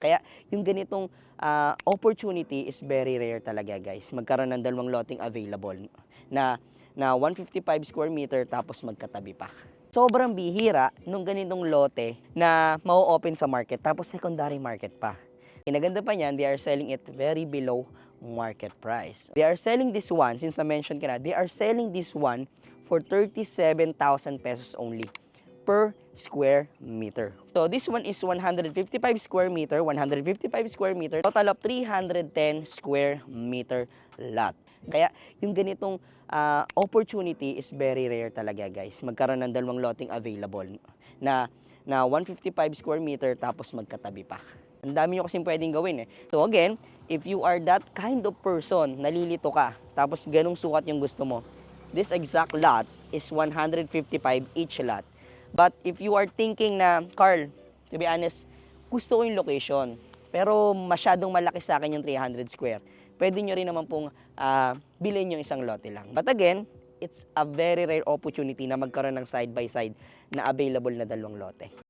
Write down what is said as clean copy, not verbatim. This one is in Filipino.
Kaya yung ganitong opportunity is very rare talaga, guys. Magkaroon ng dalawang loteng available na 155 square meter tapos magkatabi pa. Sobrang bihira nung ganitong lote na mau-open sa market tapos secondary market pa. Kinaganda pa niyan, they are selling it very below market price. They are selling this one, since na-mention ka na, they are selling this one for 37,000 pesos only per square meter. So this one is 155 square meter, total of 310 square meter lot. Kaya yung ganitong opportunity is very rare talaga, guys. Magkaroon ng dalawang loteng available na 155 square meter tapos magkatabi pa. Ang dami nyo kasing pwedeng gawin eh. So again, if you are that kind of person, nalilito ka, tapos ganong sukat yung gusto mo, this exact lot is 155 each lot. But if you are thinking na, Carl, to be honest, gusto ko yung location, pero masyadong malaki sa akin yung 300 square, pwede nyo rin naman pong bilhin yung isang lote lang. But again, it's a very rare opportunity na magkaroon ng side by side na available na dalawang lote.